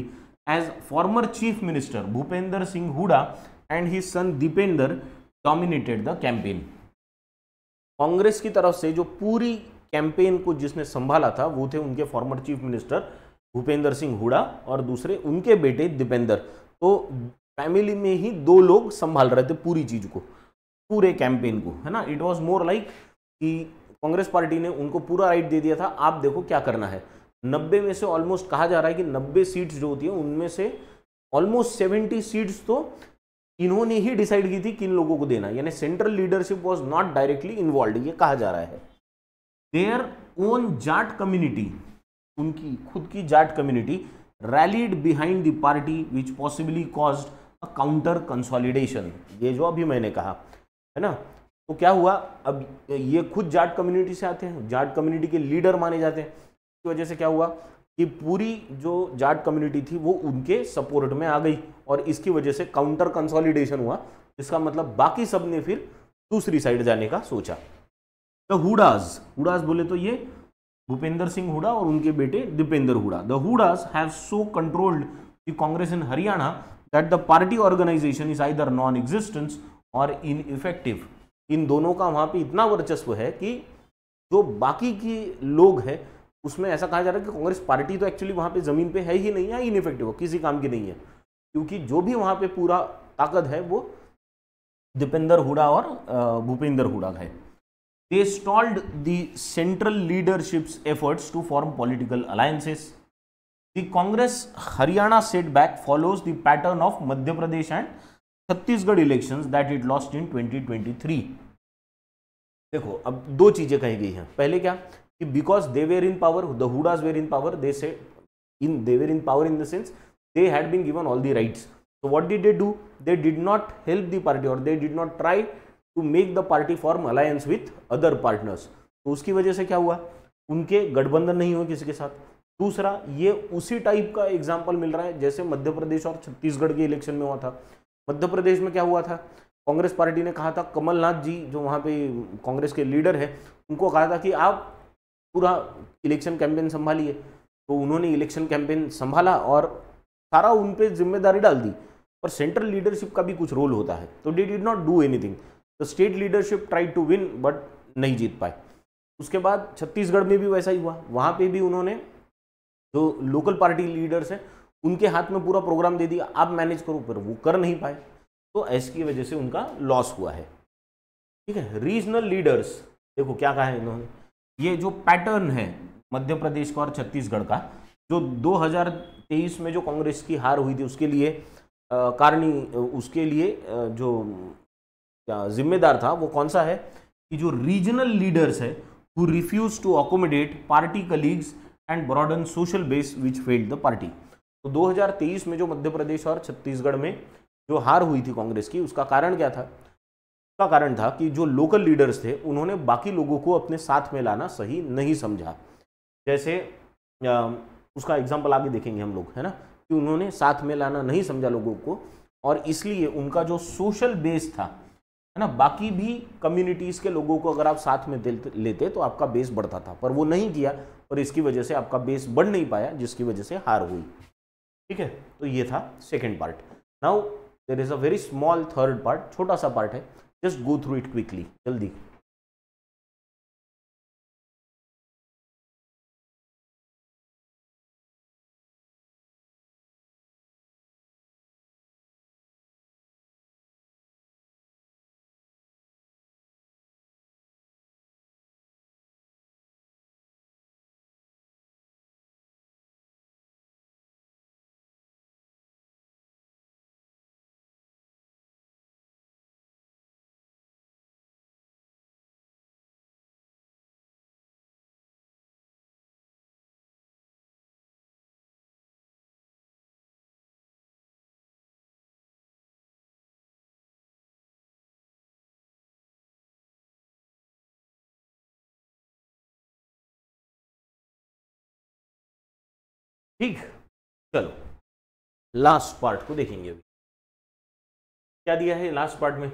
as former Chief Minister Bhupender Singh Hooda and his son Dipender dominated the campaign। Congress की तरफ से जो पूरी कैंपेन को जिसने संभाला था वो थे उनके former chief minister Bhupendra Singh Hooda और दूसरे उनके बेटे दीपेंद्र। तो फैमिली में ही दो लोग संभाल रहे थे पूरी चीज को, पूरे कैंपेन को, है ना। इट वाज मोर लाइक कि कांग्रेस पार्टी ने उनको पूरा राइट दे दिया था, आप देखो क्या करना है। 90 में से ऑलमोस्ट कहा जा रहा है कि 90 सीट्स जो होती है उनमें से ऑलमोस्ट 70 सीट्स तो इन्होंने ही डिसाइड की थी किन लोगों को देना, यानी central leadership was not directly involve, ये कहा जा रहा है। देयर ओन जाट कम्युनिटी, उनकी खुद की Jat community rallied behind the party which possibly caused a counter consolidation. ये जो अभी मैंने कहा, है ना। तो क्या हुआ, अब ये खुद जाट कम्युनिटी से आते हैं, जाट कम्युनिटी के लीडर माने जाते हैं, इसकी वजह से क्या हुआ कि पूरी जो जाट कम्युनिटी थी वो उनके सपोर्ट में आ गई और इसकी वजह से काउंटर कंसोलिडेशन हुआ, जिसका मतलब बाकी सब ने फिर दूसरी साइड जाने का सोचा। द हुडास, हुडास बोले तो ये भूपेंद्र सिंह हुडा और उनके बेटे Deependra Hooda. The Hoodas have so controlled the Congress in Haryana that the party organisation is either non existence और इनइफेक्टिव। इन दोनों का वहां पे इतना वर्चस्व है कि जो बाकी के लोग हैं उसमें ऐसा कहा जा रहा है कि कांग्रेस पार्टी तो एक्चुअली वहां पे जमीन पे है ही नहीं है, इनइफेक्टिव, किसी काम की नहीं है, क्योंकि जो भी वहां पे पूरा ताकत है वो दीपेंद्र हुडा और भूपेंद्र हुडा है। They stalled the central leadership's efforts to form political alliances. The Congress Haryana setback follows the pattern of Madhya Pradesh and Chhattisgarh elections that it lost in 2023. देखो अब दो चीजें कही गई हैं। पहले क्या कि because they were in power, the Hudas were in power, they said they were in power in the sense they had been given all the rights. So what did they do? They did not help the party or they did not try to make the party form alliance with other partners। तो उसकी वजह से क्या हुआ, उनके गठबंधन नहीं हुए किसी के साथ। दूसरा, ये उसी टाइप का एग्जाम्पल मिल रहा है जैसे मध्य प्रदेश और छत्तीसगढ़ के इलेक्शन में हुआ था। मध्य प्रदेश में क्या हुआ था, कांग्रेस पार्टी ने कहा था, कमलनाथ जी जो वहाँ पे कांग्रेस के लीडर है उनको कहा था कि आप पूरा इलेक्शन कैंपेन संभालिए, तो उन्होंने इलेक्शन कैंपेन संभाला और सारा उन पे जिम्मेदारी डाल दी, पर सेंट्रल लीडरशिप का भी कुछ रोल होता है, तो they did not do anything. The state leadership tried to win but नहीं जीत पाए। उसके बाद छत्तीसगढ़ में भी वैसा ही हुआ, वहाँ पे भी उन्होंने जो लोकल पार्टी लीडर्स हैं उनके हाथ में पूरा प्रोग्राम दे दिया, आप मैनेज करो, पर वो कर नहीं पाए, तो इसकी वजह से उनका लॉस हुआ है। ठीक है, रीजनल लीडर्स देखो क्या कहा है इन्होंने, ये जो पैटर्न है मध्य प्रदेश का और छत्तीसगढ़ का, जो 2023 में जो कांग्रेस की हार हुई थी उसके लिए उसके लिए जो क्या जिम्मेदार था वो कौन सा है कि जो रीजनल लीडर्स है who refuse to accommodate party colleagues and broaden social base which failed the party. तो 2023 में जो मध्य प्रदेश और छत्तीसगढ़ में जो हार हुई थी कांग्रेस की, उसका कारण क्या था? उसका कारण था कि जो लोकल लीडर्स थे उन्होंने बाकी लोगों को अपने साथ में लाना सही नहीं समझा। जैसे उसका एग्जाम्पल आगे देखेंगे हम लोग, है ना, कि उन्होंने साथ में लाना नहीं समझा लोगों को, और इसलिए उनका जो सोशल बेस था, है ना, बाकी भी कम्युनिटीज़ के लोगों को अगर आप साथ में लेते तो आपका बेस बढ़ता था, पर वो नहीं किया और इसकी वजह से आपका बेस बढ़ नहीं पाया, जिसकी वजह से हार हुई। ठीक है, तो ये था second part. Now there is a very small third part, छोटा सा पार्ट है, just go through it quickly, जल्दी। ठीक, चलो लास्ट पार्ट को देखेंगे। अभी क्या दिया है लास्ट पार्ट में?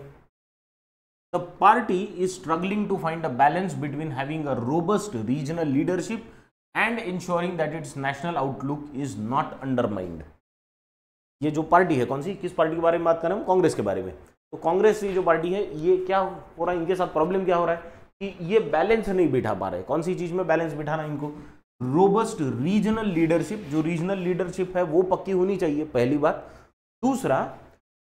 The party is struggling to find a balance between having a robust regional leadership and ensuring that its national outlook is not undermined. ये जो पार्टी है, कौन सी, किस पार्टी के बारे में बात कर रहे हैं हम? कांग्रेस के बारे में। तो कांग्रेस की जो पार्टी है, ये क्या हो रहा है इनके साथ, प्रॉब्लम क्या हो रहा है कि ये बैलेंस नहीं बिठा पा रहे। कौन सी चीज में बैलेंस बिठाना इनको? रोबस्ट रीजनल लीडरशिप, जो रीजनल लीडरशिप है वो पक्की होनी चाहिए, पहली बात। दूसरा,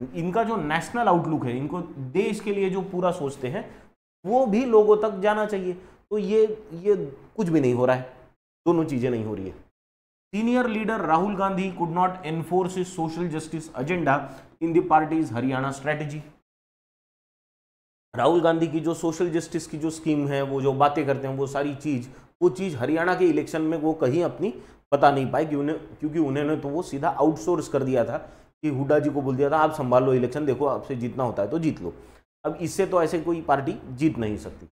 इनका जो नेशनल आउटलुक है, इनको देश के लिए जो पूरा सोचते हैं वो भी लोगों तक जाना चाहिए। तो ये कुछ भी नहीं हो रहा है, दोनों चीजें नहीं हो रही है। Senior leader Rahul Gandhi could not enforce his social justice agenda in the parties Haryana strategy. Rahul Gandhi की जो सोशल जस्टिस की जो स्कीम है, वो जो बातें करते हैं, वो चीज हरियाणा के इलेक्शन में वो कहीं अपनी बता नहीं पाए, क्योंकि उन्होंने तो वो सीधा आउटसोर्स कर दिया था कि हुड्डा जी को बोल दिया था आप संभाल लो इलेक्शन, देखो आपसे जीतना होता है तो जीत लो। अब इससे तो ऐसे कोई पार्टी जीत नहीं सकती।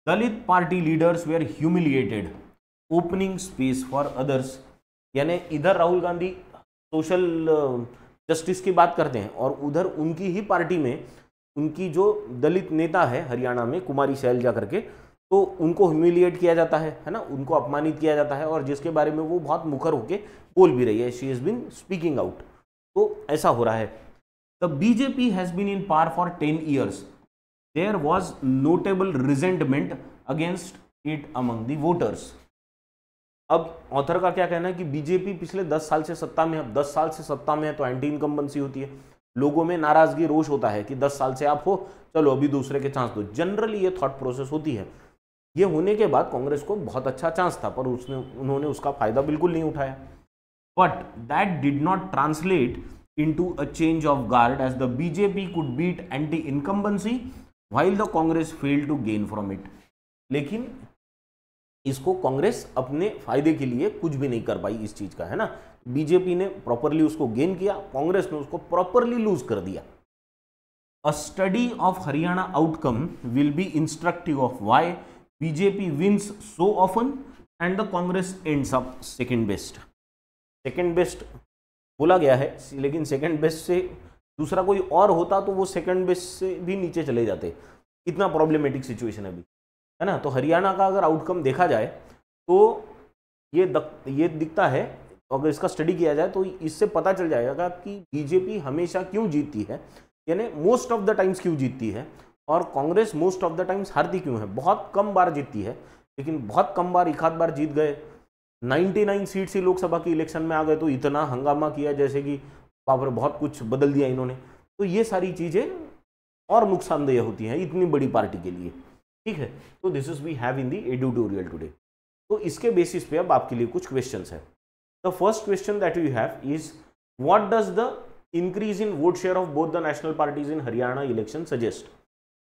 Dalit party leaders were humiliated opening space for others. यानी इधर राहुल गांधी सोशल जस्टिस की बात करते हैं और उधर उनकी ही पार्टी में उनकी जो दलित नेता है हरियाणा में, कुमारी शैलजा करके, तो उनको ह्यूमिलिएट किया जाता है ना, उनको अपमानित किया जाता है, और जिसके बारे में वो बहुत मुखर होके बोल भी रही है, she has been speaking out. तो ऐसा हो रहा है। The BJP has been in power for 10 years. There was notable resentment against it among the voters. अब ऑथर का क्या कहना है कि बीजेपी पिछले 10 साल से सत्ता में, अब 10 साल से सत्ता में है तो एंटी इनकम्बेंसी होती है, लोगों में नाराजगी, रोष होता है कि 10 साल से आप हो, चलो अभी दूसरे के चांस दो। जनरली ये थॉट प्रोसेस होती है। ये होने के बाद कांग्रेस को बहुत अच्छा चांस था, पर उन्होंने उसका फायदा बिल्कुल नहीं उठाया। But that did not translate into a change of guard as the BJP could beat anti incumbency while the Congress failed to gain from it. लेकिन इसको कांग्रेस अपने फायदे के लिए कुछ भी नहीं कर पाई इस चीज का, है ना। बीजेपी ने प्रॉपरली उसको गेन किया, कांग्रेस ने उसको प्रॉपरली लूज कर दिया। A study of Haryana outcome will be instructive of why BJP wins so often and the Congress ends up second best. Second best बोला गया है, लेकिन सेकंड बेस्ट से दूसरा कोई और होता तो वो सेकंड बेस्ट से भी नीचे चले जाते। इतना प्रॉब्लमेटिक सिचुएशन है अभी, है ना। तो हरियाणा का अगर आउटकम देखा जाए तो ये दिखता है, अगर इसका स्टडी किया जाए तो इससे पता चल जाएगा कि बीजेपी हमेशा क्यों जीतती है, यानी मोस्ट ऑफ द टाइम्स क्यों जीतती है, और Congress most of the times हारती क्यों है? बहुत कम बार जीतती है, लेकिन बहुत कम बार, एक आध बार जीत गए। 99 सीट्स ही लोकसभा की इलेक्शन में आ गए तो इतना हंगामा किया जैसे कि बाप रे बहुत कुछ बदल दिया इन्होंने। तो ये सारी चीजें और नुकसानदेह होती हैं इतनी बड़ी पार्टी के लिए, ठीक है। तो this is we have in the editorial today. तो इसके बेसिस पे अब आपके लिए कुछ क्वेश्चंस है। The first question that you have is what does the increase in vote share of both the national parties in Haryana election suggest.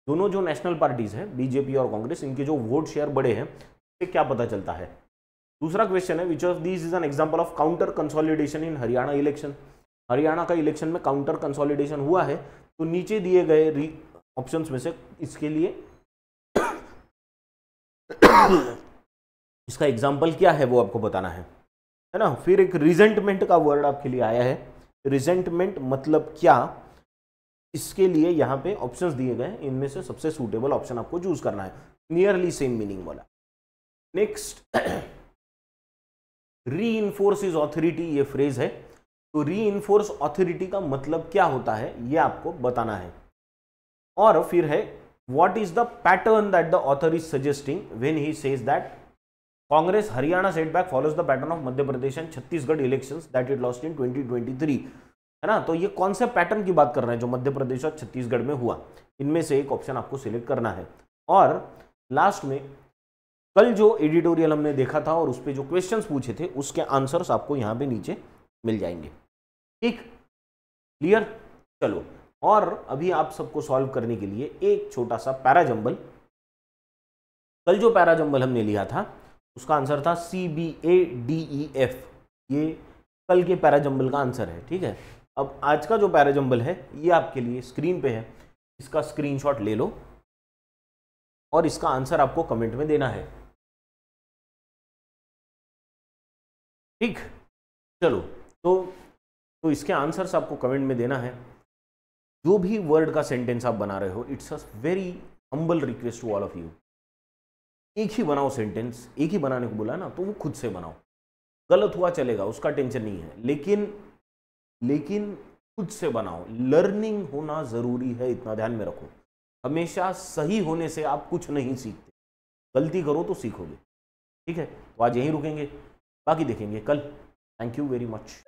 दोनों जो नेशनल पार्टीज है बीजेपी और कांग्रेस, इनके जो वोट शेयर बढ़े हैं इससे क्या पता चलता है। दूसरा क्वेश्चन है which of these is an example of counter consolidation in Haryana election. Haryana का इलेक्शन में काउंटर कंसोलिडेशन हुआ है, तो नीचे दिए गए ऑप्शंस में से इसके लिए इसका एग्जाम्पल क्या है वो आपको बताना है ना। फिर एक रिजेंटमेंट का वर्ड आपके लिए आया है। रिजेंटमेंट मतलब क्या, इसके लिए यहाँ पे ऑप्शंस दिए गए, इनमें से सबसे सूटेबल ऑप्शन आपको चूज करना है। नियरली सेम मीनिंग वाला। नेक्स्ट रीइंफोर्स इज ऑथोरिटी, ये फ्रेज है। तो रीइंफोर्स ऑथोरिटी का मतलब क्या होता है ये आपको बताना है। और फिर है what is the pattern that the author is suggesting when he says that Congress Haryana setback follows the pattern of Madhya Pradesh and Chhattisgarh elections that it lost in 2023, है ना। तो ये कौन से पैटर्न की बात कर रहे हैं जो मध्य प्रदेश और छत्तीसगढ़ में हुआ, इनमें से एक ऑप्शन आपको सिलेक्ट करना है। और लास्ट में कल जो एडिटोरियल हमने देखा था और उस पर जो क्वेश्चंस पूछे थे उसके आंसर्स आपको यहाँ पे नीचे मिल जाएंगे, ठीक, क्लियर। चलो, और अभी आप सबको सॉल्व करने के लिए एक छोटा सा पैराजंबल। कल जो पैराजंबल हमने लिया था उसका आंसर था CBADEF, ये कल के पैराजंबल का आंसर है, ठीक है। अब आज का जो पैराजंबल है ये आपके लिए स्क्रीन पे है, इसका स्क्रीनशॉट ले लो और इसका आंसर आपको कमेंट में देना है, ठीक। चलो, तो इसके आंसर्स आपको कमेंट में देना है। जो भी वर्ड का सेंटेंस आप बना रहे हो, it's a very humble request to all of you, एक ही बनाओ सेंटेंस। एक ही बनाने को बोला ना, तो वो खुद से बनाओ। गलत हुआ चलेगा, उसका टेंशन नहीं है, लेकिन खुद से बनाओ। लर्निंग होना जरूरी है, इतना ध्यान में रखो। हमेशा सही होने से आप कुछ नहीं सीखते, गलती करो तो सीखोगे, ठीक है। तो आज यहीं रुकेंगे, बाकी देखेंगे कल। Thank you very much.